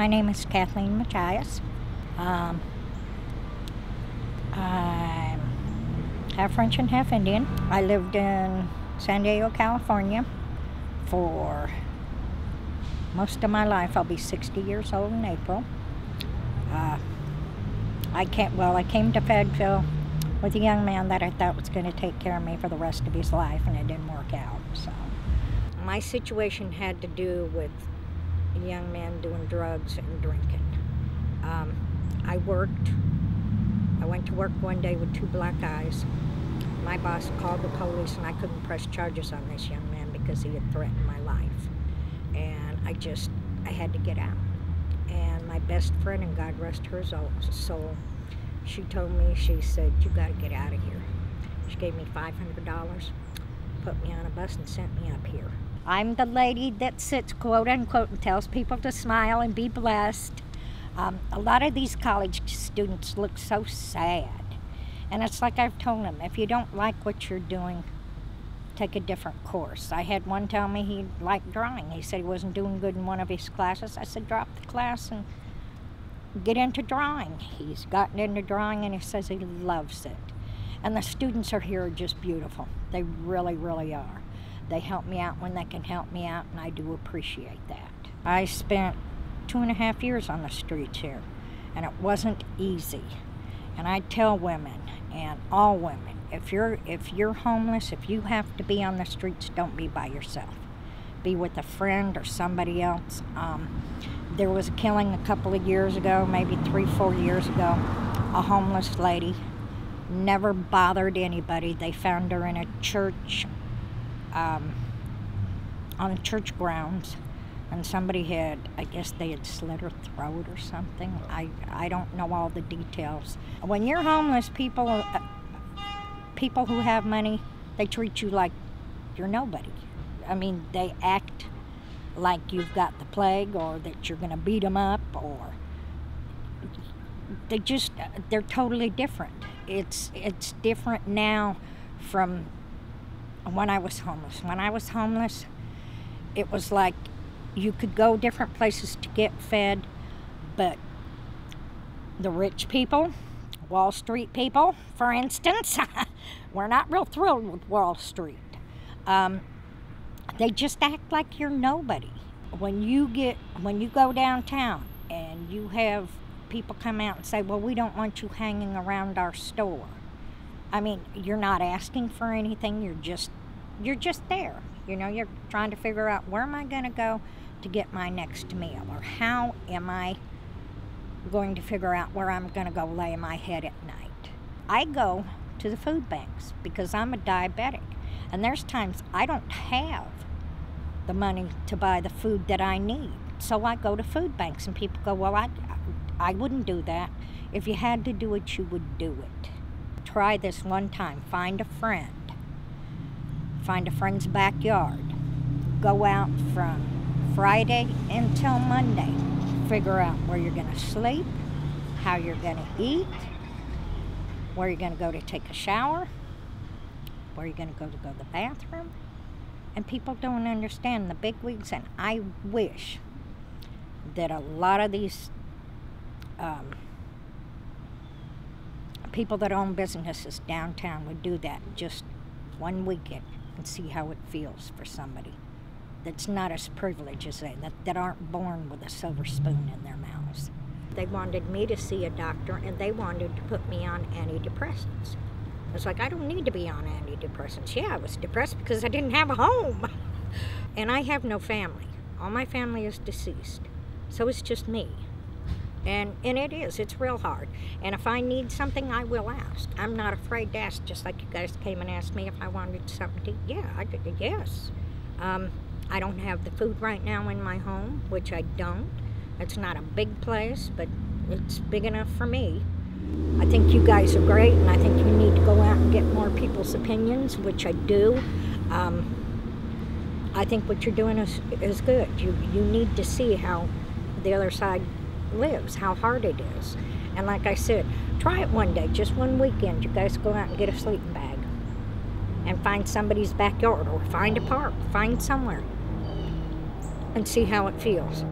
My name is Kathleen Mathais. I'm half French and half Indian. I lived in San Diego, California for most of my life. I'll be 60 years old in April. I came to Fayetteville with a young man that I thought was going to take care of me for the rest of his life, and it didn't work out. So my situation had to do with a young man doing drugs and drinking. I went to work one day with two black eyes. My boss called the police, and I couldn't press charges on this young man because he had threatened my life. And I had to get out. And my best friend, and God rest her soul, she told me, she said, "You got to get out of here." She gave me $500, put me on a bus, and sent me up here. I'm the lady that sits, quote unquote, and tells people to smile and be blessed. A lot of these college students look so sad. And it's like I've told them, if you don't like what you're doing, take a different course. I had one tell me he liked drawing. He said he wasn't doing good in one of his classes. I said, drop the class and get into drawing. He's gotten into drawing, and he says he loves it. And the students are here are just beautiful. They really, really are. They help me out when they can help me out, and I do appreciate that. I spent 2.5 years on the streets here, and it wasn't easy. And I tell women, and all women, if you're homeless, if you have to be on the streets, don't be by yourself. Be with a friend or somebody else. There was a killing a couple of years ago, maybe 3-4 years ago. A homeless lady, never bothered anybody. They found her in a church, on church grounds, and somebody I guess they had slit her throat or something. I don't know all the details. When you're homeless, people who have money, they treat you like you're nobody. I mean, they act like you've got the plague, or that you're gonna beat them up, or they're totally different. It's different now from when I was homeless. When I was homeless, it was like you could go different places to get fed, but the rich people, Wall Street people, for instance, we're not real thrilled with Wall Street. They just act like you're nobody. When you go downtown and you have people come out and say, well, we don't want you hanging around our store. I mean, you're not asking for anything, you're just there. You know, you're trying to figure out, where am I gonna go to get my next meal? Or how am I going to figure out where I'm gonna go lay my head at night? I go to the food banks because I'm a diabetic. And there's times I don't have the money to buy the food that I need. So I go to food banks, and people go, well, I wouldn't do that. If you had to do it, you would do it. Try this one time. Find a friend. Find a friend's backyard. Go out from Friday until Monday. Figure out where you're gonna sleep, how you're gonna eat, where you're gonna go to take a shower, where you're going to go to the bathroom. And people don't understand the bigwigs, and I wish that a lot of these people that own businesses downtown would do that just one weekend and see how it feels for somebody that's not as privileged as that aren't born with a silver spoon in their mouths. They wanted me to see a doctor, and they wanted to put me on antidepressants. It's like, I don't need to be on antidepressants. Yeah, I was depressed because I didn't have a home. And I have no family. All my family is deceased. So it's just me. And it's real hard. And if I need something, I will ask. I'm not afraid to ask, just like you guys came and asked me if I wanted something to eat. Yeah, I did, yes. I don't have the food right now in my home, which I don't. It's not a big place, but it's big enough for me. I think you guys are great, and I think you need to go out and get more people's opinions, which I do. I think what you're doing is good. You need to see how the other side lives, how hard it is. And like I said, try it one day, just one weekend. You guys go out and get a sleeping bag and find somebody's backyard, or find a park, find somewhere, and see how it feels.